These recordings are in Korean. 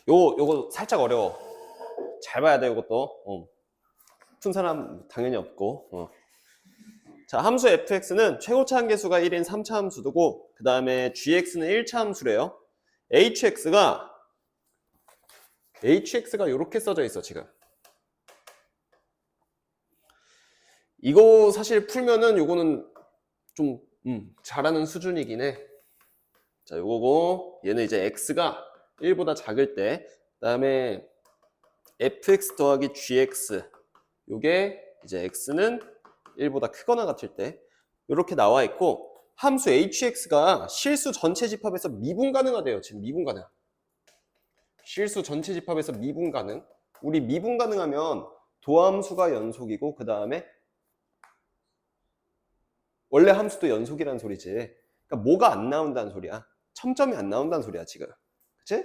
요거 살짝 어려워. 잘 봐야 돼, 요것도. 푼 사람 당연히 없고. 자, 함수 fx는 최고차 함계수가 1인 3차 함수고, 그 다음에 gx는 1차 함수래요. hx가 이렇게 써져 있어, 지금. 이거 사실 풀면은 요거는 좀 잘하는 수준이긴 해. 자, 요거고, 얘는 이제 x가 1보다 작을 때, 그 다음에 fx 더하기 gx, 요게 이제 x는 1보다 크거나 같을 때 이렇게 나와 있고, 함수 hx가 실수 전체 집합에서 미분 가능하대요. 지금 미분 가능. 실수 전체 집합에서 미분 가능. 우리 미분 가능하면 도함수가 연속이고 그 다음에 원래 함수도 연속이라는 소리지. 그러니까 뭐가 안 나온다는 소리야. 첨점이 안 나온다는 소리야 지금. 그치?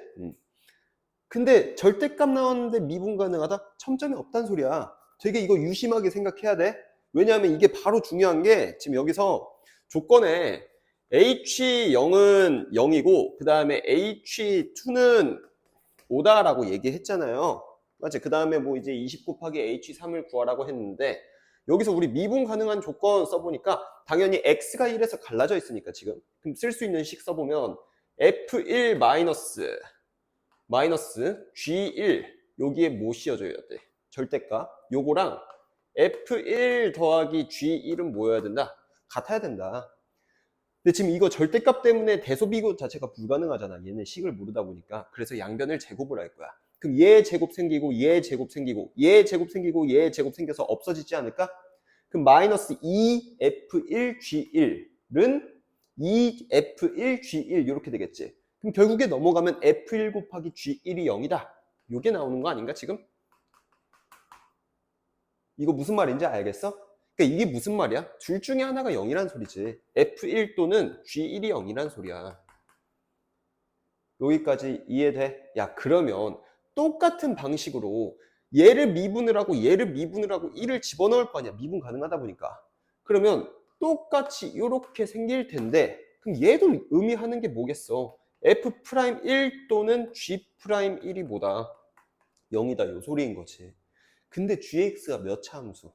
근데 절대값 나왔는데 미분 가능하다? 첨점이 없다는 소리야. 되게 이거 유심하게 생각해야 돼. 왜냐하면 이게 바로 중요한 게 지금 여기서 조건에 H0은 0이고 그 다음에 H2는 5다라고 얘기했잖아요. 맞지? 그 다음에 뭐 이제 20 곱하기 H3을 구하라고 했는데 여기서 우리 미분 가능한 조건 써보니까 당연히 X가 1에서 갈라져 있으니까 지금 그럼 쓸 수 있는 식 써보면 F1 마이너스 G1 여기에 뭐 씌워줘야 돼? 절대값. 요거랑 F1 더하기 G1은 뭐여야 된다? 같아야 된다. 근데 지금 이거 절대값 때문에 대소비고 자체가 불가능하잖아. 얘는 식을 모르다 보니까. 그래서 양변을 제곱을 할 거야. 그럼 얘 제곱 생기고 얘 제곱 생기고 얘 제곱 생기고 얘 제곱 생겨서 없어지지 않을까? 그럼 마이너스 2F1G1은 2F1G1 이렇게 되겠지. 그럼 결국에 넘어가면 F1 곱하기 G1이 0이다. 요게 나오는 거 아닌가 지금? 이거 무슨 말인지 알겠어? 그러니까 이게 무슨 말이야? 둘 중에 하나가 0이란 소리지. F1 또는 G1이 0이란 소리야. 여기까지 이해돼? 야, 그러면 똑같은 방식으로 얘를 미분을 하고 얘를 미분을 하고 1을 집어넣을 거 아니야. 미분 가능하다 보니까. 그러면 똑같이 이렇게 생길 텐데 그럼 얘도 의미하는 게 뭐겠어? F'1 또는 G'1이 뭐다? 0이다. 요 소리인 거지. 근데 gx가 몇 차 함수?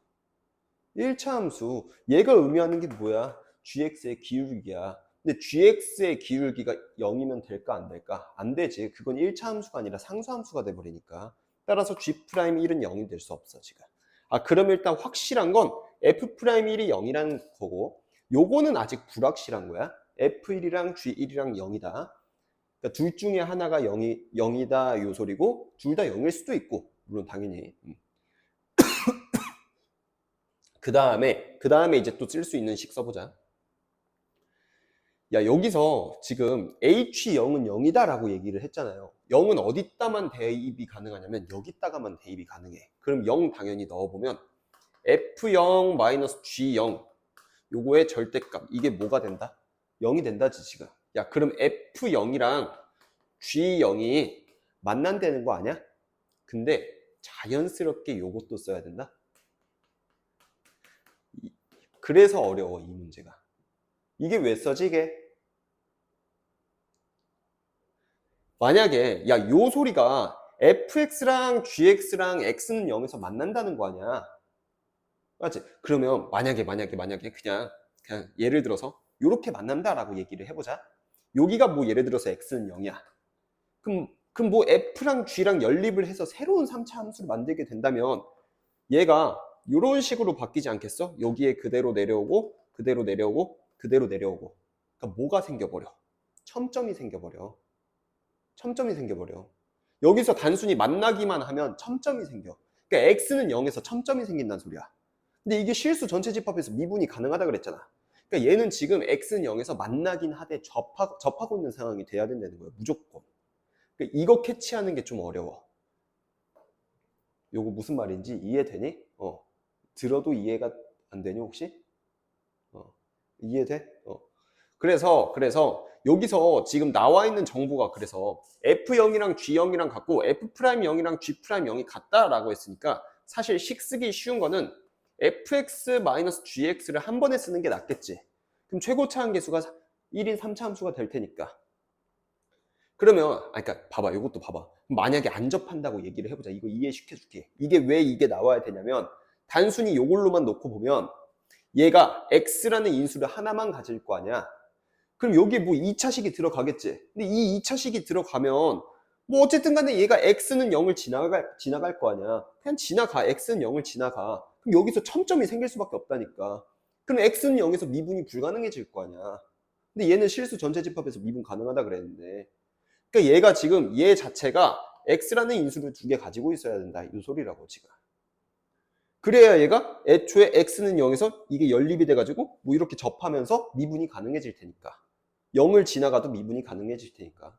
1차 함수. 얘가 의미하는 게 뭐야? gx의 기울기야. 근데 gx의 기울기가 0이면 될까 안 될까? 안 되지. 그건 1차 함수가 아니라 상수 함수가 돼버리니까. 따라서 G'1은 0이 될 수 없어 지금. 그럼 일단 확실한 건 F'1이 0이라는 거고 요거는 아직 불확실한 거야. F1이랑 G1이랑 0이다. 그러니까 둘 중에 하나가 0이다 요 소리고 둘 다 0일 수도 있고 물론 당연히. 그 다음에 이제 또 쓸 수 있는 식 써보자. 야, 여기서 지금 H0은 0이다 라고 얘기를 했잖아요. 0은 어디다만 대입이 가능하냐면 여기다가만 대입이 가능해. 그럼 0 당연히 넣어보면 F0-G0 요거의 절대값 이게 뭐가 된다? 0이 된다지 지금. 야, 그럼 F0이랑 G0이 만난다는 거 아니야? 근데 자연스럽게 요것도 써야 된다? 그래서 어려워 이 문제가. 이게 왜 써지 이게? 만약에 야 요 소리가 fx랑 gx랑 x는 0에서 만난다는 거 아니야. 맞지? 그러면 만약에 그냥 예를 들어서 요렇게 만난다라고 얘기를 해보자. 여기가 뭐 예를 들어서 x는 0이야. 그럼 뭐 f랑 g랑 연립을 해서 새로운 3차 함수를 만들게 된다면 얘가 요런 식으로 바뀌지 않겠어? 여기에 그대로 내려오고 그대로 내려오고 그대로 내려오고. 그러니까 뭐가 생겨버려? 첨점이 생겨버려. 여기서 단순히 만나기만 하면 첨점이 생겨. 그러니까 x는 0에서 첨점이 생긴다는 소리야. 근데 이게 실수 전체 집합에서 미분이 가능하다 그랬잖아. 그러니까 얘는 지금 x는 0에서 만나긴 하되 접하고 있는 상황이 돼야 된다는 거야. 무조건. 그러니까 이거 캐치하는 게 좀 어려워. 요거 무슨 말인지 이해되니? 들어도 이해가 안 되니 혹시? 이해돼? 그래서 여기서 지금 나와 있는 정보가 그래서 F0이랑 G0이랑 같고 F'0이랑 G'0이 같다라고 했으니까 사실 식 쓰기 쉬운 거는 fx-gx를 한 번에 쓰는 게 낫겠지. 그럼 최고차 함계수가 1인 3차 함수가 될 테니까. 그러면 그러니까 봐봐, 이것도 봐봐. 만약에 안 접한다고 얘기를 해보자. 이거 이해시켜줄게. 이게 왜 이게 나와야 되냐면 단순히 이걸로만 놓고 보면 얘가 x라는 인수를 하나만 가질 거 아니야. 그럼 여기에 뭐 2차식이 들어가겠지. 근데 이 2차식이 들어가면 뭐 어쨌든 간에 얘가 x는 0을 지나갈 거 아니야. 그냥 지나가. x는 0을 지나가. 그럼 여기서 첨점이 생길 수밖에 없다니까. 그럼 x는 0에서 미분이 불가능해질 거 아니야. 근데 얘는 실수 전체 집합에서 미분 가능하다 그랬는데. 그러니까 얘가 지금 얘 자체가 x라는 인수를 두 개 가지고 있어야 된다. 이 소리라고 지금. 그래야 얘가 애초에 x는 0에서 이게 연립이 돼가지고 뭐 이렇게 접하면서 미분이 가능해질 테니까. 0을 지나가도 미분이 가능해질 테니까.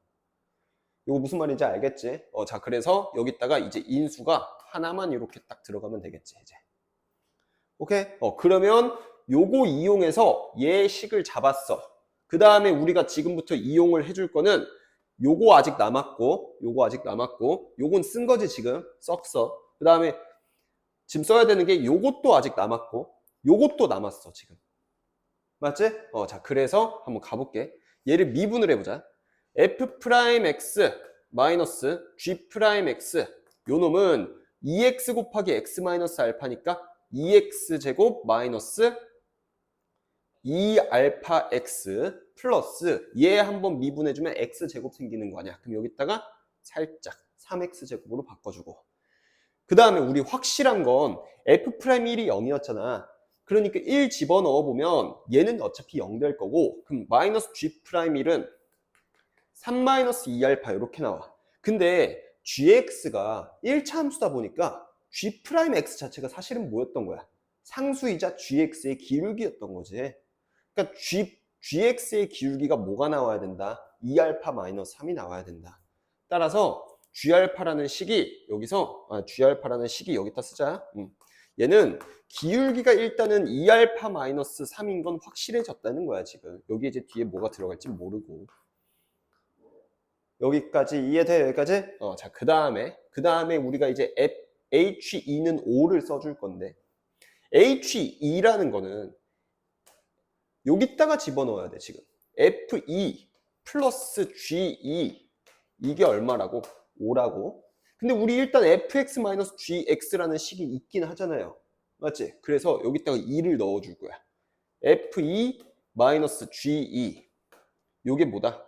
이거 무슨 말인지 알겠지? 자, 그래서 여기다가 이제 인수가 하나만 이렇게 딱 들어가면 되겠지, 이제. 오케이? 그러면 요거 이용해서 얘 식을 잡았어. 그 다음에 우리가 지금부터 이용을 해줄 거는 요거 아직 남았고, 요거 아직 남았고, 요건 쓴 거지, 지금. 썼어. 그 다음에 지금 써야 되는 게 요것도 아직 남았고, 요것도 남았어, 지금. 맞지? 자, 그래서 한번 가볼게. 얘를 미분을 해보자. f'x 마이너스 g'x 요 놈은 2x 곱하기 x 마이너스 알파니까 2x제곱 마이너스 2알파x 플러스 얘 한번 미분해주면 x제곱 생기는 거 아니야. 그럼 여기다가 살짝 3x제곱으로 바꿔주고 그 다음에 우리 확실한 건 f'1이 0이었잖아. 그러니까 1 집어넣어 보면 얘는 어차피 0 될 거고 그럼 마이너스 g'1은 3-2알파 이렇게 나와. 근데 gx가 1차 함수다 보니까 g'x 자체가 사실은 뭐였던 거야? 상수이자 gx의 기울기였던 거지. 그러니까 gx의 기울기가 뭐가 나와야 된다? 2알파-3이 나와야 된다. 따라서 g알파라는 식이 여기서 g알파라는 식이 여기다 쓰자. 얘는 기울기가 일단은 2알파-3인 건 확실해졌다는 거야 지금. 여기 이제 뒤에 뭐가 들어갈지 모르고. 여기까지 이해돼? 여기까지? 자, 그 다음에 우리가 이제 H2는 5를 써줄 건데 H2라는 거는 여기다가 집어넣어야 돼 지금. F2 플러스 G2 이게 얼마라고? 5라고. 근데 우리 일단 fx-gx라는 식이 있긴 하잖아요. 맞지? 그래서 여기다가 2를 넣어줄 거야. f2-ge 요게 뭐다?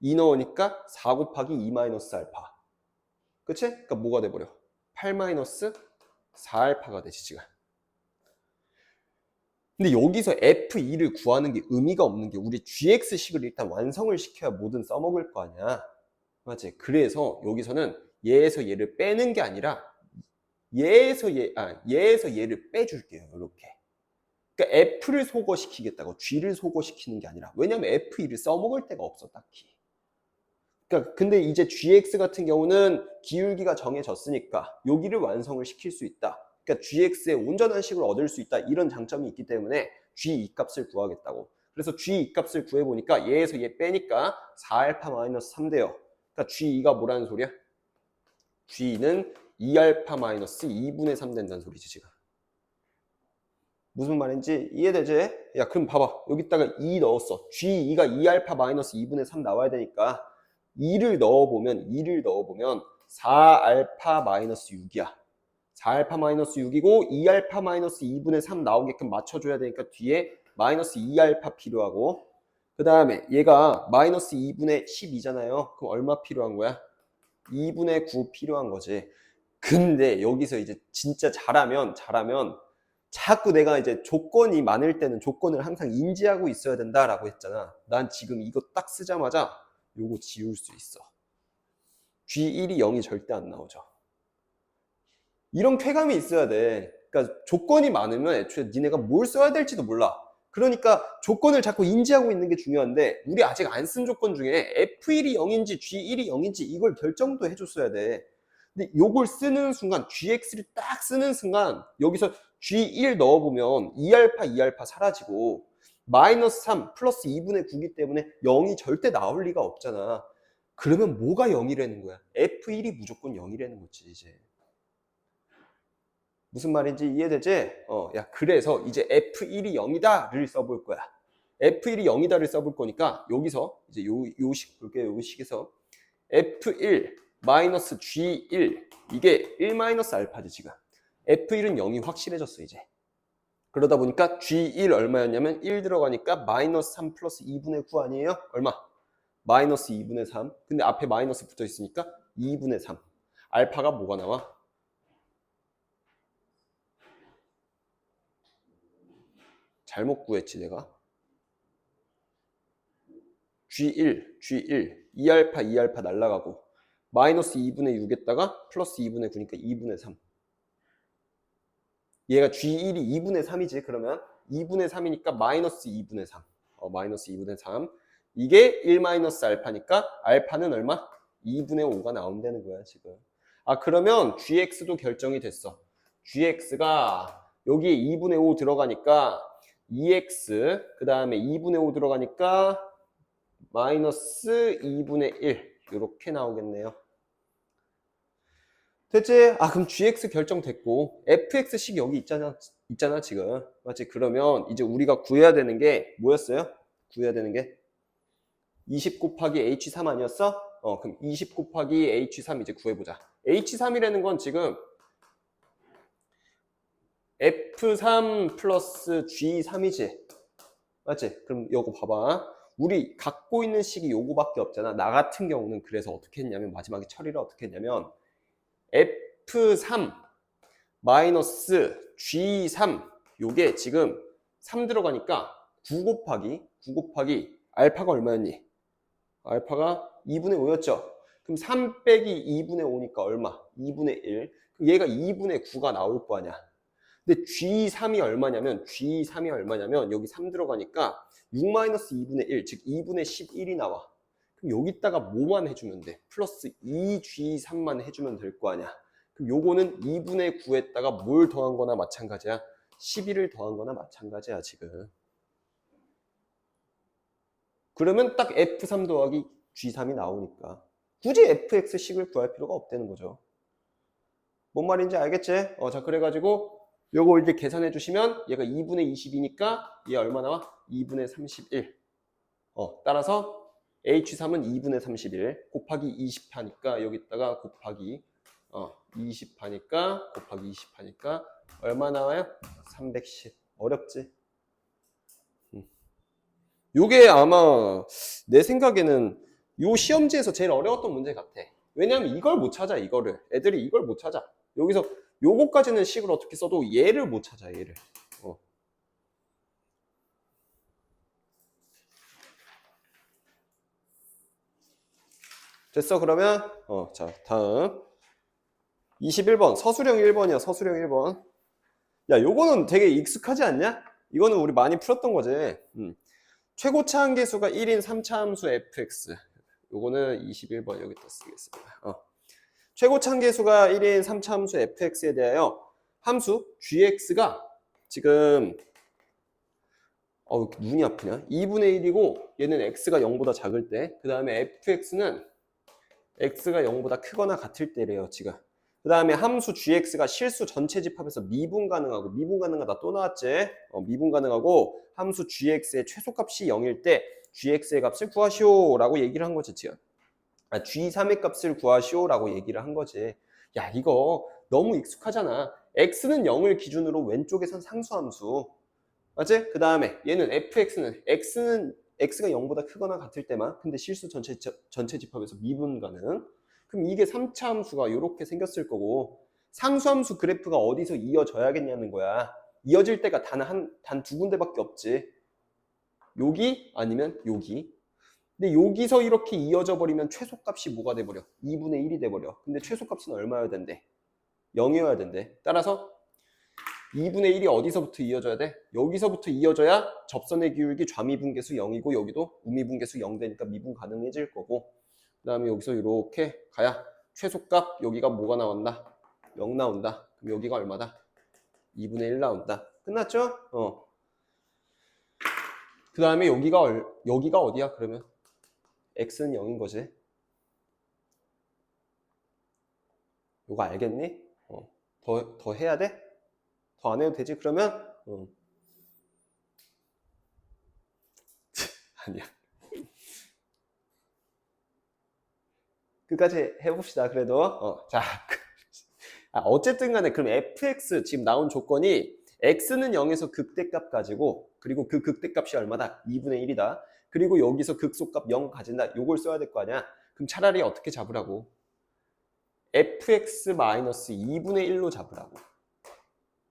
2 넣으니까 4 곱하기 2-알파. 그치? 그러니까 뭐가 돼버려? 8-4알파가 되지 지금. 근데 여기서 f2를 구하는 게 의미가 없는 게 우리 gx식을 일단 완성을 시켜야 뭐든 써먹을 거 아니야. 맞지? 그래서 여기서는 얘에서 얘를 빼는 게 아니라 얘에서 얘를 빼줄게요. 이렇게. 그러니까 f를 소거시키겠다고 g를 소거시키는 게 아니라 왜냐면 f2를 써먹을 데가 없어 딱히. 그러니까 근데 이제 gx 같은 경우는 기울기가 정해졌으니까 여기를 완성을 시킬 수 있다. 그러니까 gx의 온전한 식을 얻을 수 있다. 이런 장점이 있기 때문에 g2 값을 구하겠다고. 그래서 g2 값을 구해보니까 얘에서 얘 빼니까 4알파-3 돼요. 그러니까 G2가 뭐라는 소리야? G2는 2알파-2분의 3 된다는 소리지 지금. 무슨 말인지 이해되지? 야 그럼 봐봐. 여기다가 2 넣었어. G2가 2알파-2분의 3 나와야 되니까 2를 넣어보면 4알파-6이야. 4알파-6이고 2알파-2분의 3 나오게끔 맞춰줘야 되니까 뒤에 마이너스 2알파 필요하고 그 다음에 얘가 마이너스 2분의 12잖아요. 그럼 얼마 필요한 거야? 2분의 9 필요한 거지. 근데 여기서 이제 진짜 잘하면 자꾸 내가 이제 조건이 많을 때는 조건을 항상 인지하고 있어야 된다라고 했잖아. 난 지금 이거 딱 쓰자마자 요거 지울 수 있어. G1이 0이 절대 안 나오죠. 이런 쾌감이 있어야 돼. 그러니까 조건이 많으면 애초에 니네가 뭘 써야 될지도 몰라. 그러니까 조건을 자꾸 인지하고 있는 게 중요한데 우리 아직 안 쓴 조건 중에 F1이 0인지 G1이 0인지 이걸 결정도 해줬어야 돼. 근데 요걸 쓰는 순간 GX를 딱 쓰는 순간 여기서 G1 넣어보면 2알파 사라지고 마이너스 3 플러스 2분의 9이기 때문에 0이 절대 나올 리가 없잖아. 그러면 뭐가 0이라는 거야? F1이 무조건 0이라는 거지 이제. 무슨 말인지 이해되지? 야, 그래서 이제 F1이 0이다를 써볼 거야. F1이 0이다를 써볼 거니까 여기서 이제 요 식 볼게요. 요 식에서 F1 마이너스 G1 이게 1 마이너스 알파지 지금. F1은 0이 확실해졌어 이제. 그러다 보니까 G1 얼마였냐면 1 들어가니까 마이너스 3 플러스 2분의 9 아니에요? 얼마? 마이너스 2분의 3. 근데 앞에 마이너스 붙어 있으니까 2분의 3. 알파가 뭐가 나와? 잘못 구했지 내가. G1, 2알파, 2알파 날라가고 마이너스 2분의 6에다가 플러스 2분의 9니까 2분의 3. 얘가 G1이 2분의 3이지. 그러면 2분의 3이니까 마이너스 2분의 3. 마이너스 2분의 3. 이게 1 마이너스 알파니까 알파는 얼마? 2분의 5가 나온다는 거야 지금. 아 그러면 GX도 결정이 됐어. GX가 여기에 2분의 5 들어가니까 2X 그 다음에 2분의 5 들어가니까 마이너스 2분의 1 이렇게 나오겠네요. 됐지? 아 그럼 GX 결정됐고 FX식 여기 있잖아 지금. 맞지? 그러면 이제 우리가 구해야 되는 게 뭐였어요? 구해야 되는 게 20 곱하기 H3 아니었어? 그럼 20 곱하기 H3 이제 구해보자. H3이라는 건 지금 F3 플러스 G3이지. 맞지? 그럼 요거 봐봐. 우리 갖고 있는 식이 요거밖에 없잖아. 나 같은 경우는 그래서 어떻게 했냐면 마지막에 처리를 어떻게 했냐면 F3 마이너스 G3 요게 지금 3 들어가니까 9 곱하기 알파가 얼마였니? 알파가 2분의 5였죠. 그럼 3 빼기 2분의 5니까 얼마? 2분의 1. 그럼 얘가 2분의 9가 나올 거 아니야. 근데 G3이 얼마냐면 여기 3 들어가니까 6-2분의 1, 즉 2분의 11이 나와. 그럼 여기다가 뭐만 해주면 돼? 플러스 2G3만 해주면 될 거 아니야. 그럼 요거는 2분의 9에다가 뭘 더한 거나 마찬가지야. 11을 더한 거나 마찬가지야 지금. 그러면 딱 F3 더하기 G3이 나오니까 굳이 FX식을 구할 필요가 없다는 거죠. 뭔 말인지 알겠지? 자 그래가지고 요거 이제 계산해 주시면 얘가 2분의 22니까 얘 얼마 나와? 2분의 31. 따라서 H3은 2분의 31 곱하기 20 하니까 여기다가 곱하기 20 하니까 곱하기 20 하니까 얼마 나와요? 310. 어렵지? 요게 아마 내 생각에는 요 시험지에서 제일 어려웠던 문제 같아. 왜냐면 이걸 못 찾아, 이거를. 애들이 이걸 못 찾아. 여기서 요거까지는 식을 어떻게 써도 얘를 못 찾아, 얘를. 됐어, 그러면? 자, 다음. 21번. 서술형 1번이야, 서술형 1번. 야, 요거는 되게 익숙하지 않냐? 이거는 우리 많이 풀었던 거지. 최고차 한계수가 1인 3차 함수 fx. 요거는 21번 여기다 쓰겠습니다. 최고차 한계수가 1인 3차 함수 fx에 대하여 함수 gx가 지금 눈이 아프냐? 2분의 1이고 얘는 x가 0보다 작을 때 그 다음에 fx는 x가 0보다 크거나 같을 때래요 지금. 그 다음에 함수 gx가 실수 전체 집합에서 미분 가능하고 미분 가능하다 또 나왔지? 미분 가능하고 함수 gx의 최소값이 0일 때 gx의 값을 구하시오 라고 얘기를 한 거지 지금. G3의 값을 구하시오 라고 얘기를 한 거지. 야 이거 너무 익숙하잖아. x는 0을 기준으로 왼쪽에선 상수함수. 맞지? 그 다음에 얘는 fx는 x가 0보다 크거나 같을 때만 근데 실수 전체 집합에서 미분 가능. 그럼 이게 3차 함수가 이렇게 생겼을 거고 상수함수 그래프가 어디서 이어져야겠냐는 거야. 이어질 때가 단 두 군데밖에 없지. 여기 아니면 여기. 근데 여기서 이렇게 이어져 버리면 최소값이 뭐가 돼버려? 2분의 1이 돼버려. 근데 최소값은 얼마여야 된대? 0이어야 된대. 따라서 2분의 1이 어디서부터 이어져야 돼? 여기서부터 이어져야 접선의 기울기 좌미분계수 0이고 여기도 우미분계수 0 되니까 미분 가능해질 거고 그 다음에 여기서 이렇게 가야 최소값 여기가 뭐가 나온다? 0 나온다. 그럼 여기가 얼마다? 2분의 1 나온다. 끝났죠? 그 다음에 여기가 어디야 그러면? x는 0인 거지. 이거 알겠니? 더 해야 돼? 더 안 해도 되지? 그러면 아니야. 끝까지 해봅시다. 그래도 자 어쨌든 간에 그럼 fx 지금 나온 조건이 x는 0에서 극대값 가지고 그리고 그 극대값이 얼마다? 2분의 1이다. 그리고 여기서 극소값 0 가진다. 요걸 써야 될 거 아니야. 그럼 차라리 어떻게 잡으라고? fx-2분의 1로 잡으라고.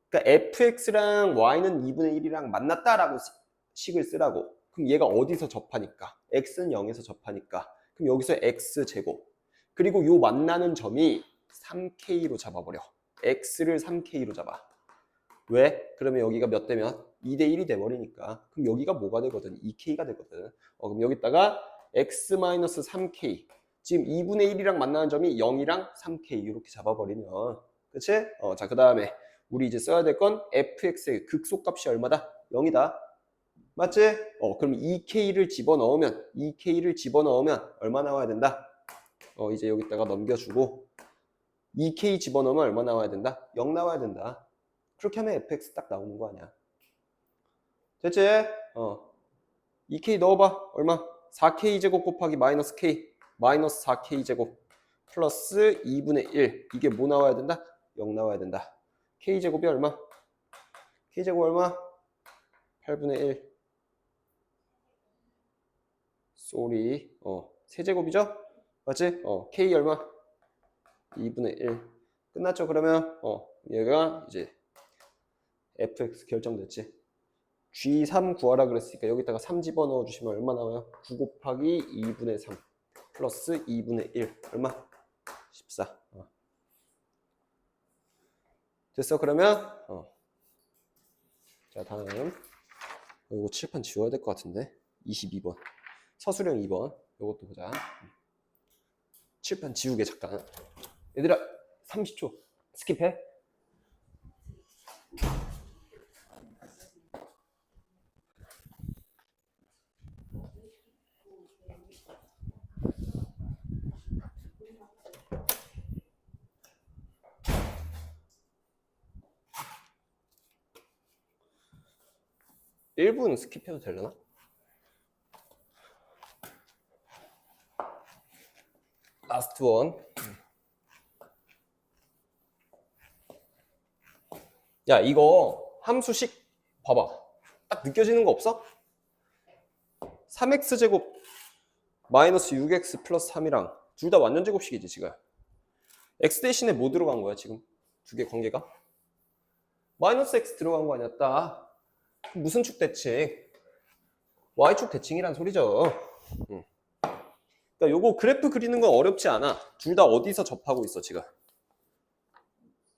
그러니까 fx랑 y는 2분의 1이랑 만났다라고 식을 쓰라고. 그럼 얘가 어디서 접하니까? x는 0에서 접하니까. 그럼 여기서 x제곱. 그리고 요 만나는 점이 3k로 잡아버려. x를 3k로 잡아. 왜? 그러면 여기가 몇 대면? 2대 1이 돼버리니까. 그럼 여기가 뭐가 되거든? 2k가 되거든. 그럼 여기다가 x-3k. 지금 2분의 1이랑 만나는 점이 0이랑 3k 이렇게 잡아버리면. 그치? 자, 그 다음에 우리 이제 써야 될 건 fx의 극소값이 얼마다? 0이다. 맞지? 그럼 2k를 집어넣으면 얼마 나와야 된다? 이제 여기다가 넘겨주고 2k 집어넣으면 얼마 나와야 된다? 0 나와야 된다. 그렇게 하면 fx 딱 나오는 거 아니야. 됐지? 2k 넣어봐. 얼마? 4k 제곱 곱하기 마이너스 k. 마이너스 4k 제곱 플러스 2분의 1. 이게 뭐 나와야 된다? 0 나와야 된다. k 제곱이 얼마? k 제곱 얼마? 8분의 1. 쏘리. 세제곱이죠? 맞지? k 얼마? 2분의 1. 끝났죠? 그러면 얘가 이제 fx 결정됐지. G3 구하라 그랬으니까 여기다가 3 집어넣어 주시면 얼마 나와요? 9 곱하기 2분의 3 플러스 2분의 1 얼마? 14. 됐어? 그러면 자 다음 이거 칠판 지워야 될 것 같은데 22번 서술형 2번 이것도 보자. 칠판 지우게 잠깐. 얘들아 30초 스킵해. 일 분 스킵해도 되려나? 라스트 원. 야 이거 함수식 봐봐. 딱 느껴지는 거 없어? 3x제곱 마이너스 6x 플러스 3이랑 둘 다 완전 제곱식이지 지금. x 대신에 뭐 들어간 거야 지금? 두 개 관계가? 마이너스 x 들어간 거 아니야 딱. 무슨 축 대칭? y축 대칭이란 소리죠. 그러니까 요거 그래프 그리는 건 어렵지 않아. 둘 다 어디서 접하고 있어 지금?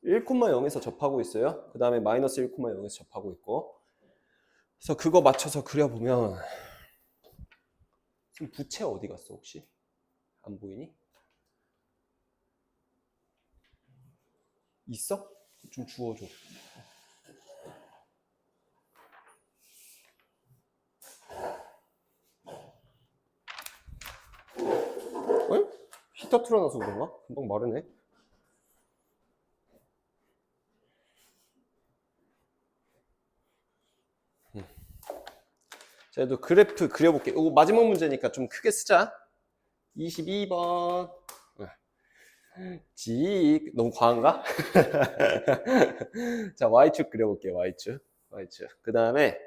1,0에서 접하고 있어요. 그 다음에 마이너스 1,0에서 접하고 있고. 그래서 그거 맞춰서 그려보면 지금 부채 어디 갔어 혹시? 안 보이니? 있어? 좀 주워줘. 히터 틀어놔서 그런가? 금방 마르네. 자, 또 그래프 그려볼게. 이거 마지막 문제니까 좀 크게 쓰자. 22번. 너무 과한가? 자, Y축 그려볼게요. Y축. 그 다음에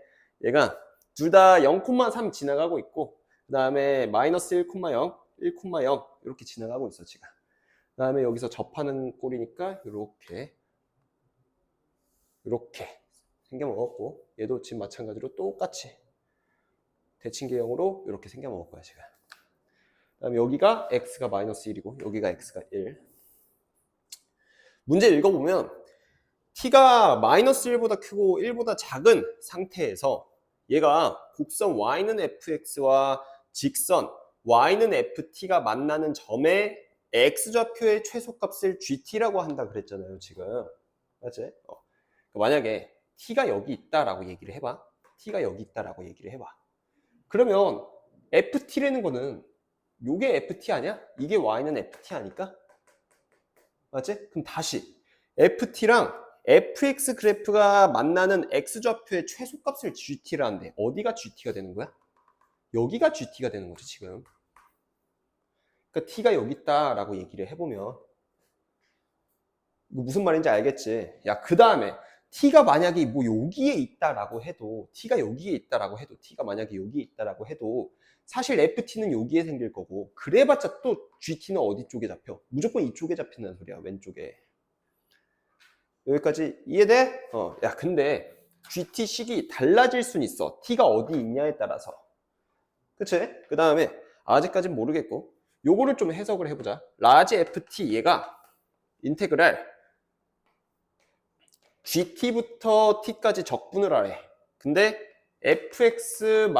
얘가 둘 다 0,3 지나가고 있고, 그 다음에 마이너스 1,0, 1,0 이렇게 지나가고 있어, 지금. 그 다음에 여기서 접하는 꼴이니까 이렇게 생겨먹었고, 얘도 지금 마찬가지로 똑같이 대칭계형으로 이렇게 생겨먹을 거야, 지금. 그 다음에 여기가 x가 마이너스 1이고, 여기가 x가 1. 문제 읽어보면 t가 마이너스 1보다 크고 1보다 작은 상태에서 얘가 곡선 y는 fx와 직선 y는 ft가 만나는 점의 x좌표의 최소값을 gt라고 한다 그랬잖아요 지금. 맞지? 만약에 t가 여기 있다라고 얘기를 해봐. t가 여기 있다라고 얘기를 해봐. 그러면 ft라는 거는 요게 ft 아니야? 이게 y는 ft 아닐까? 맞지? 그럼 다시 ft랑 fx 그래프가 만나는 x좌표의 최소값을 gt라는데 어디가 gt가 되는 거야? 여기가 GT가 되는 거죠, 지금. 그러니까 T가 여기 있다라고 얘기를 해보면 이거 무슨 말인지 알겠지? 야, 그 다음에 T가 만약에 뭐 여기에 있다라고 해도 T가 여기에 있다라고 해도 T가 만약에 여기에 있다라고 해도 사실 FT는 여기에 생길 거고 그래봤자 또 GT는 어디 쪽에 잡혀? 무조건 이쪽에 잡힌다는 소리야, 왼쪽에. 여기까지 이해돼? 야, 근데 GT식이 달라질 순 있어. T가 어디 있냐에 따라서. 그치? 그 다음에 아직까진 모르겠고 요거를 좀 해석을 해보자. 라지 FT 얘가 인테그랄 GT부터 T까지 적분을 하래. 근데 fx-ft래.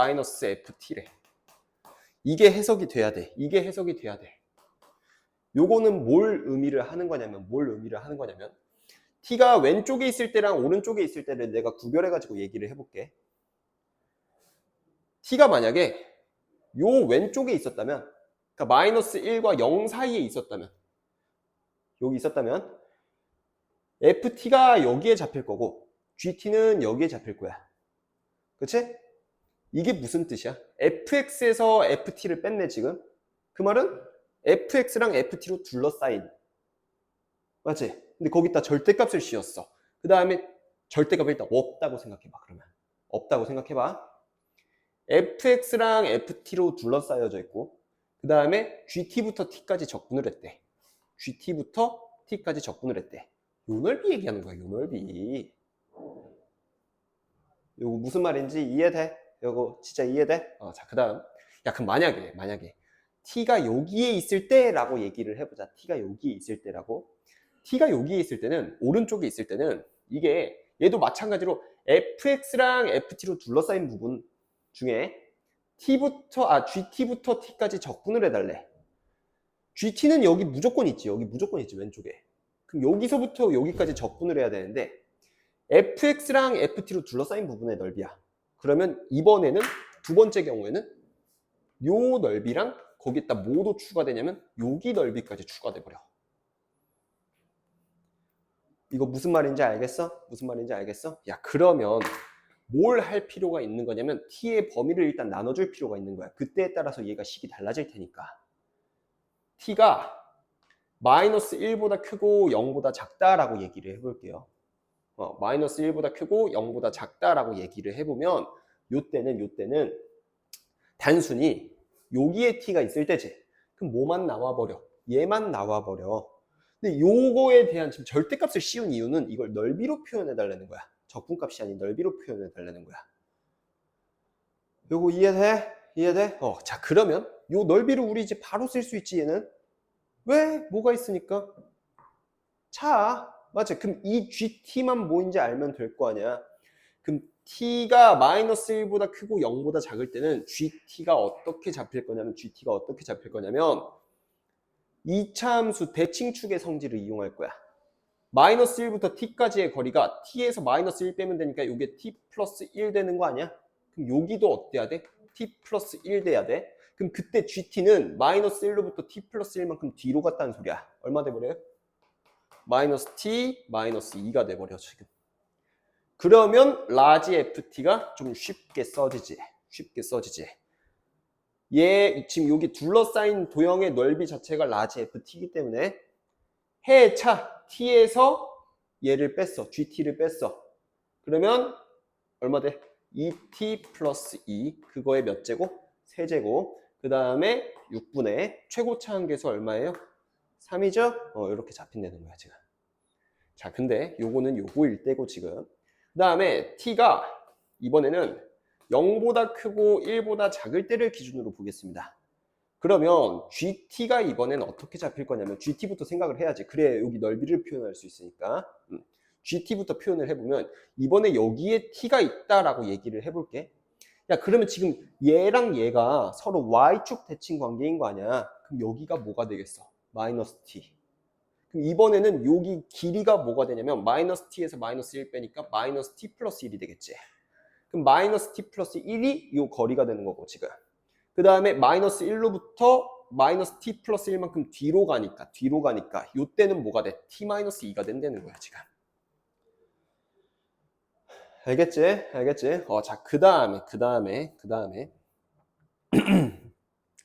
이게 해석이 돼야 돼. 이게 해석이 돼야 돼. 요거는 뭘 의미를 하는 거냐면 T가 왼쪽에 있을 때랑 오른쪽에 있을 때를 내가 구별해가지고 얘기를 해볼게. T가 만약에 요 왼쪽에 있었다면, 그러니까 마이너스 1과 0 사이에 있었다면, 여기 있었다면 FT가 여기에 잡힐 거고 GT는 여기에 잡힐 거야. 그치? 이게 무슨 뜻이야? fx에서 ft를 뺐네 지금. 그 말은 fx랑 ft로 둘러싸인. 맞지? 근데 거기다 절대값을 씌웠어. 그 다음에 절대값을 일단 없다고 생각해봐. 그러면 없다고 생각해봐. fx랑 ft로 둘러싸여져 있고 그 다음에 gt부터 t까지 적분을 했대. gt부터 t까지 적분을 했대. 요 넓이 얘기하는 거야. 요 넓이. 요거 무슨 말인지 이해돼? 요거 진짜 이해돼? 자, 그 다음. 야, 그럼 만약에 t가 여기에 있을 때라고 얘기를 해보자. t가 여기에 있을 때라고. t가 여기에 있을 때는, 오른쪽에 있을 때는 이게 얘도 마찬가지로 fx랑 ft로 둘러싸인 부분 중에 gt부터 t까지 적분을 해달래. gt는 여기 무조건 있지. 여기 무조건 있지, 왼쪽에. 그럼 여기서부터 여기까지 적분을 해야 되는데 fx랑 ft로 둘러싸인 부분의 넓이야. 그러면 이번에는 두 번째 경우에는 요 넓이랑 거기에다 뭐도 추가되냐면 여기 넓이까지 추가돼 버려. 이거 무슨 말인지 알겠어? 무슨 말인지 알겠어? 야, 그러면 뭘 할 필요가 있는 거냐면 t의 범위를 일단 나눠줄 필요가 있는 거야. 그때에 따라서 얘가 식이 달라질 테니까. t가 마이너스 1보다 크고 0보다 작다라고 얘기를 해볼게요. 마이너스 1보다 크고 0보다 작다라고 얘기를 해보면 요때는 단순히 여기에 t가 있을 때지. 그럼 뭐만 나와버려? 얘만 나와버려. 근데 요거에 대한 지금 절대값을 씌운 이유는 이걸 넓이로 표현해달라는 거야. 적분값이 아닌 넓이로 표현해달라는 거야. 요거 이해돼? 이해돼? 자, 그러면 요 넓이를 우리 이제 바로 쓸 수 있지, 얘는. 왜? 뭐가 있으니까? 맞아. 그럼 이 GT만 뭐인지 알면 될 거 아니야. 그럼 T가 마이너스 1보다 크고 0보다 작을 때는 GT가 어떻게 잡힐 거냐면 이차 함수 대칭축의 성질을 이용할 거야. 마이너스 1부터 T까지의 거리가 T에서 마이너스 1 빼면 되니까 이게 T 플러스 1 되는 거 아니야? 그럼 여기도 어때야 돼? T 플러스 1 돼야 돼. 그럼 그때 GT는 마이너스 1로부터 T 플러스 1만큼 뒤로 갔다는 소리야. 얼마 돼버려요? 마이너스 T, 마이너스 2가 돼버려 지금. 그러면 라지 FT가 좀 쉽게 써지지. 얘 지금 여기 둘러싸인 도형의 넓이 자체가 라지 FT이기 때문에 해차 T에서 얘를 뺐어. GT를 뺐어. 그러면 얼마 돼? 2T 플러스 2. 그거의 몇 제곱? 세제곱. 그 다음에 6분의 최고차 한계수 얼마예요? 3이죠? 이렇게 잡힌다는 거야 지금. 자, 근데 요거는 요거일 때고 지금. 그 다음에 t가 이번에는 0보다 크고 1보다 작을 때를 기준으로 보겠습니다. 그러면 GT가 이번에는 어떻게 잡힐 거냐면 GT부터 생각을 해야지. 그래 여기 넓이를 표현할 수 있으니까. GT부터 표현을 해보면 이번에 여기에 t가 있다라고 얘기를 해볼게. 야, 그러면 지금 얘랑 얘가 서로 y축 대칭 관계인 거 아니야. 그럼 여기가 뭐가 되겠어? 마이너스 t. 그럼 이번에는 여기 길이가 뭐가 되냐면 마이너스 t에서 마이너스 1 빼니까 마이너스 t 플러스 1이 되겠지. 그럼 마이너스 t 플러스 1이 이 거리가 되는 거고 지금. 그 다음에 마이너스 1로부터 마이너스 t 플러스 1만큼 뒤로 가니까 이때는 뭐가 돼? t 마이너스 2가 된다는 거야 지금. 알겠지? 자, 그 다음에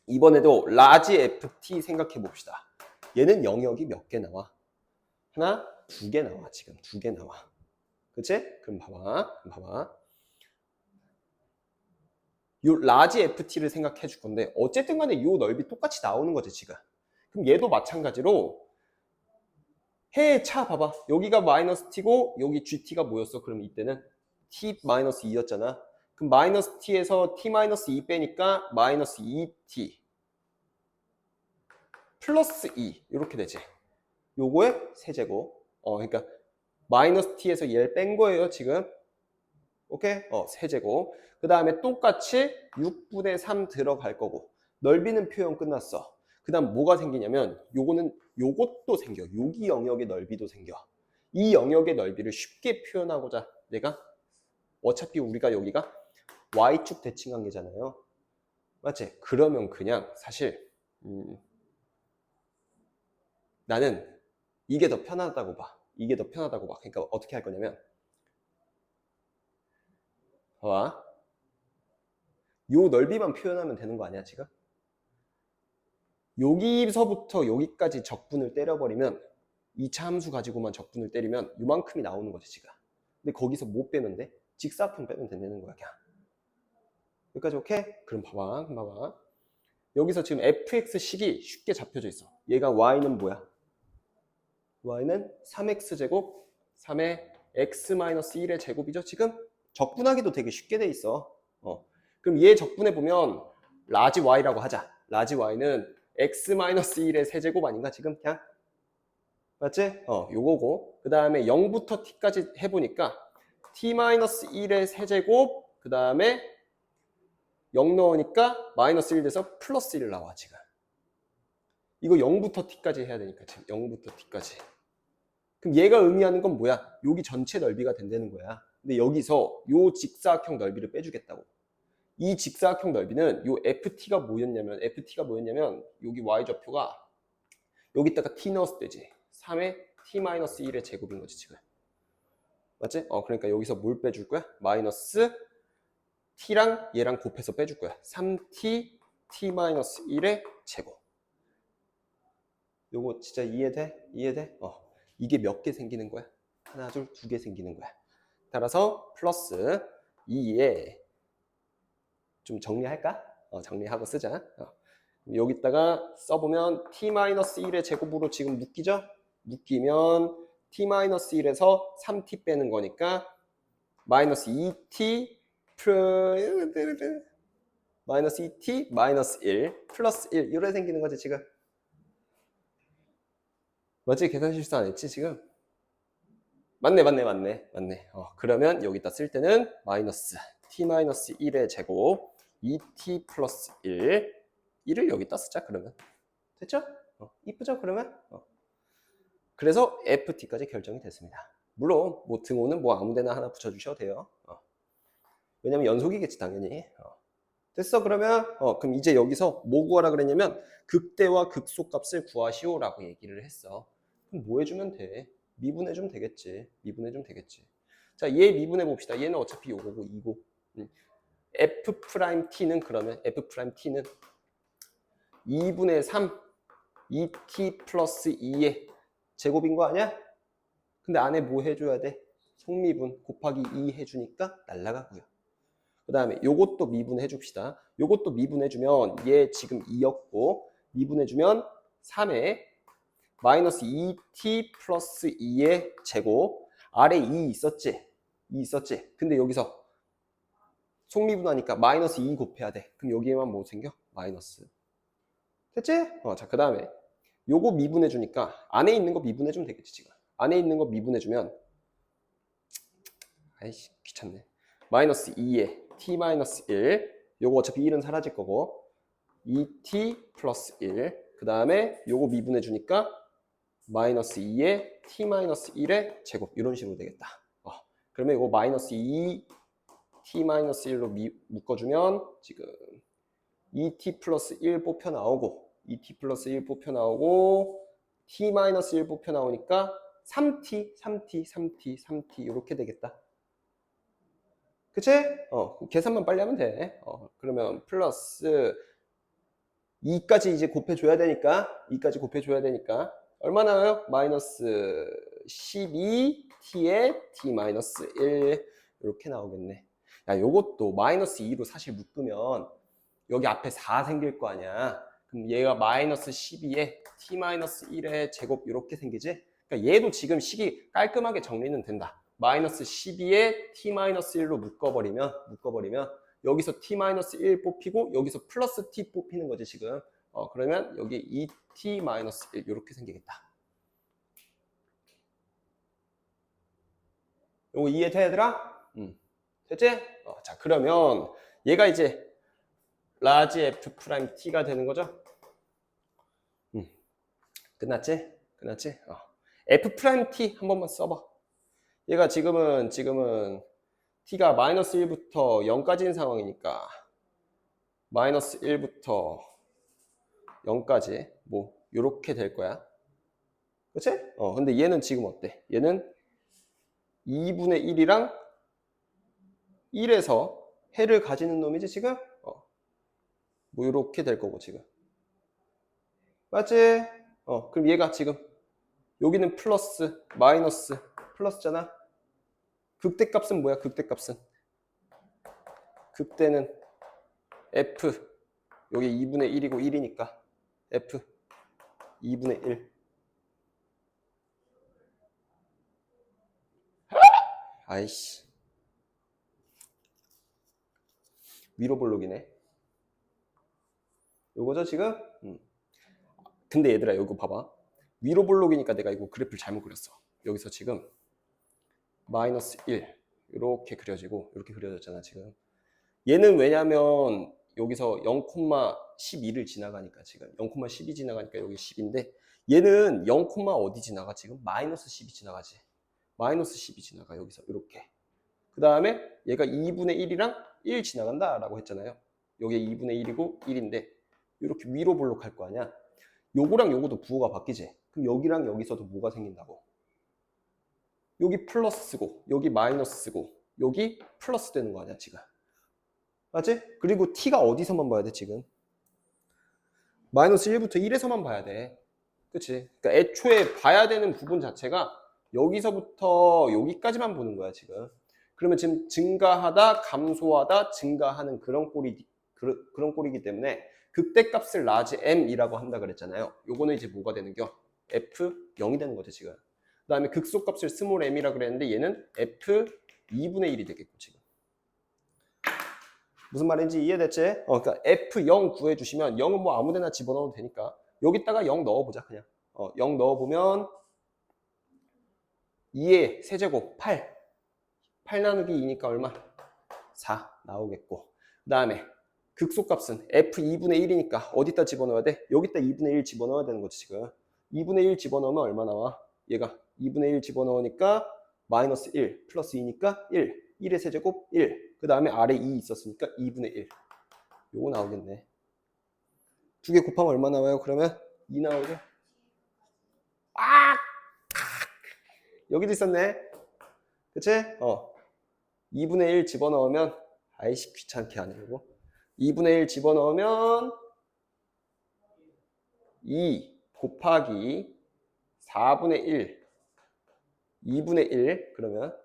이번에도 라지 ft 생각해 봅시다. 얘는 영역이 몇 개 나와? 하나, 두 개 나와. 지금 두 개 나와. 그치? 그럼 봐봐. 요 라지 ft를 생각해 줄 건데 어쨌든 간에 요 넓이 똑같이 나오는 거지 지금. 그럼 얘도 마찬가지로 해의 차 봐봐. 여기가 마이너스 t고 여기 gt가 뭐였어? 그럼 이때는 t 마이너스 2였잖아. 그럼 마이너스 t에서 t 마이너스 2 빼니까 마이너스 2t 플러스 2 이렇게 되지. 요거의 세제곱. 그러니까 마이너스 t에서 얘를 뺀 거예요 지금. 오케이? 세제곱. 그 다음에 똑같이 6분의 3 들어갈 거고 넓이는 표현 끝났어. 그 다음 뭐가 생기냐면 요것도 생겨. 여기 영역의 넓이도 생겨. 이 영역의 넓이를 쉽게 표현하고자 내가 어차피 우리가 여기가 Y축 대칭관계잖아요. 맞지? 그러면 그냥 사실 나는 이게 더 편하다고 봐. 이게 더 편하다고 봐. 그러니까 어떻게 할 거냐면 봐봐. 요 넓이만 표현하면 되는 거 아니야 지금? 여기서부터 여기까지 적분을 때려버리면 2차 함수 가지고만 적분을 때리면 요만큼이 나오는 거지 지금. 근데 거기서 뭐 빼면 돼? 직사각형 빼면 된다는 거야 그냥. 여기까지 오케이? 그럼 봐봐. 여기서 지금 fx식이 쉽게 잡혀져 있어. 얘가 y는 뭐야? y는 3x제곱 3의 x-1의 제곱이죠 지금? 적분하기도 되게 쉽게 돼 있어. 그럼 얘 적분해 보면 라지 y라고 하자. 라지 y는 x-1의 세제곱 아닌가 지금 그냥? 맞지? 요거고. 그 다음에 0부터 t까지 해보니까 t-1의 세제곱 그 다음에 0 넣으니까 마이너스 1 돼서 플러스 1 나와 지금. 이거 0부터 t까지 해야 되니까 지금 0부터 t까지. 그럼 얘가 의미하는 건 뭐야? 여기 전체 넓이가 된다는 거야. 근데 여기서 요 직사각형 넓이를 빼주겠다고. 이 직사각형 넓이는 요 ft가 뭐였냐면 여기 y좌표가 여기다가 t 넣었을 때지. 3의 t-1의 제곱인 거지 지금. 맞지? 그러니까 여기서 뭘 빼줄 거야? 마이너스 t랑 얘랑 곱해서 빼줄 거야. 3t t-1의 제곱. 요거 진짜 이해돼? 이게 몇 개 생기는 거야? 하나, 둘, 두 개 생기는 거야. 따라서 플러스 2에 좀 정리할까? 정리하고 쓰자. 여기다가 써보면 t-1의 제곱으로 지금 묶이죠? 묶이면 t-1에서 3t 빼는 거니까 마이너스 2t 마이너스 2t 마이너스 1 플러스 1 이렇게 생기는 거지 지금. 맞지? 계산 실수 안 했지 지금? 맞네. 그러면 여기다 쓸 때는 마이너스 t-1의 제곱 2t 플러스 1을 여기다 쓰자 그러면. 됐죠? 이쁘죠 그러면? 그래서 ft까지 결정이 됐습니다. 물론 뭐 등호는 뭐 아무데나 하나 붙여주셔도 돼요. 왜냐면 연속이겠지 당연히. 됐어 그러면 그럼 이제 여기서 뭐 구하라 그랬냐면 극대와 극소값을 구하시오라고 얘기를 했어. 그럼 뭐 해주면 돼? 미분해주면 되겠지. 자, 얘 미분해 봅시다. 얘는 어차피 요거고 이고. f't는 그러면 f't는 2분의 3 2t 플러스 2의 제곱인 거 아니야? 근데 안에 뭐 해줘야 돼? 속미분 곱하기 2 해주니까 날라가고요. 그 다음에 요것도 미분해 줍시다. 요것도 미분해주면 얘 지금 2였고 미분해주면 3에 마이너스 2t 플러스 2의 제곱 아래 2 있었지? 근데 여기서 속미분하니까 마이너스 2 곱해야 돼. 그럼 여기에만 뭐 생겨? 마이너스. 됐지? 자, 그 다음에 요거 미분해주니까 안에 있는 거 미분해주면 되겠지 지금. 안에 있는 거 미분해주면 아이씨 귀찮네. 마이너스 2에 t 마이너스 1 요거 어차피 1은 사라질 거고 2t 플러스 1 그 다음에 요거 미분해주니까 마이너스 2에 t 마이너스 1의 제곱 이런 식으로 되겠다. 그러면 이거 마이너스 2 t 마이너스 1로 묶어주면 지금 2t 플러스 1 뽑혀 나오고 2t 플러스 1 뽑혀 나오고 t 마이너스 1 뽑혀 나오니까 3t 이렇게 되겠다. 그치? 계산만 빨리 하면 돼. 그러면 플러스 2까지 이제 곱해줘야 되니까, 2까지 곱해줘야 되니까, 얼마 나와요? 마이너스 12t에 t 마이너스 1. 이렇게 나오겠네. 야, 요것도 마이너스 2로 사실 묶으면 여기 앞에 4 생길 거 아니야. 그럼 얘가 마이너스 12에 t 마이너스 1의 제곱 이렇게 생기지? 그러니까 얘도 지금 식이 깔끔하게 정리는 된다. 마이너스 12에 t 마이너스 1로 묶어버리면 여기서 t 마이너스 1 뽑히고 여기서 플러스 t 뽑히는 거지 지금. 그러면 여기 2t 마이너스 1 이렇게 생기겠다. 요거 이해돼 얘들아? 됐지? 자 그러면 얘가 이제 라지 f 프라임 t가 되는 거죠? 끝났지? 끝났지? f 프라임 t 한 번만 써봐. 얘가 지금은 t가 마이너스 1부터 0까지인 상황이니까 마이너스 1부터 0까지 뭐 요렇게 될 거야. 그치? 근데 얘는 지금 어때? 얘는 2분의 1이랑 1에서 해를 가지는 놈이지 지금? 뭐 요렇게 될 거고 지금. 맞지? 그럼 얘가 지금 여기는 플러스, 마이너스, 플러스잖아. 극대값은 뭐야? 극대값은 극대는 f 여기 2분의 1이고 1이니까 f 2분의 1. 아이씨 위로 볼록이네. 요거죠 지금? 근데 얘들아 이거 봐봐. 위로 볼록이니까 내가 이거 그래프를 잘못 그렸어. 여기서 지금 마이너스 1 이렇게 그려지고 이렇게 그려졌잖아 지금. 얘는 왜냐면 여기서 0,12를 지나가니까 지금 0,12 지나가니까 여기 10인데 얘는 0, 어디 지나가 지금? 마이너스 10이 지나가지. 마이너스 10이 지나가 여기서 이렇게. 그 다음에 얘가 2분의 1이랑 1 지나간다 라고 했잖아요. 여기 2분의 1이고 1인데 이렇게 위로 볼록할 거 아니야. 요거랑 요거도 부호가 바뀌지. 그럼 여기랑 여기서도 뭐가 생긴다고? 여기 플러스고 여기 마이너스고 여기 플러스 되는 거 아니야 지금. 맞지? 그리고 t가 어디서만 봐야 돼 지금? 마이너스 1부터 1에서만 봐야 돼. 그치? 그러니까 애초에 봐야 되는 부분 자체가 여기서부터 여기까지만 보는 거야 지금. 그러면 지금 증가하다 감소하다 증가하는 그런 꼴이기 때문에 극대값을 라지 m이라고 한다 그랬잖아요. 요거는 이제 뭐가 되는겨? f0이 되는 거죠 지금. 그 다음에 극소값을 스몰 m이라 그랬는데 얘는 f 2분의 1이 되겠고 지금. 무슨 말인지 이해됐지? 그러니까 f0 구해주시면 0은 뭐 아무데나 집어넣어도 되니까 여기다가 0 넣어보자 그냥. 0 넣어보면 2의 세제곱 8 나누기 2니까 얼마? 4 나오겠고 그 다음에 극소값은 f2분의 1이니까 어디다 집어넣어야 돼? 여기다 2분의 1 집어넣어야 되는 거지 지금. 2분의 1 집어넣으면 얼마 나와? 얘가 2분의 1 집어넣으니까 마이너스 1 플러스 2니까 1의 세제곱 1 그 다음에 아래 2 있었으니까 2분의 1 요거 나오겠네. 두 개 곱하면 얼마 나와요? 그러면 2 나오죠? 여기도 있었네. 그치? 2분의 1 집어넣으면 아이씨 귀찮게 하려고 2분의 1 집어넣으면 2 곱하기 4분의 1 2분의 1 그러면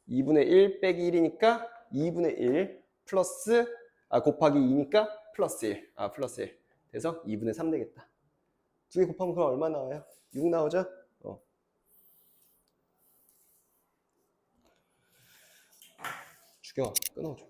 2분의 1 빼기 1이니까 2분의 1 플러스 곱하기 2니까 플러스 1 플러스 1 그래서 2분의 3 되겠다. 두 개 곱하면 그럼 얼마 나와요? 6 나오죠? 죽여 끊어줘.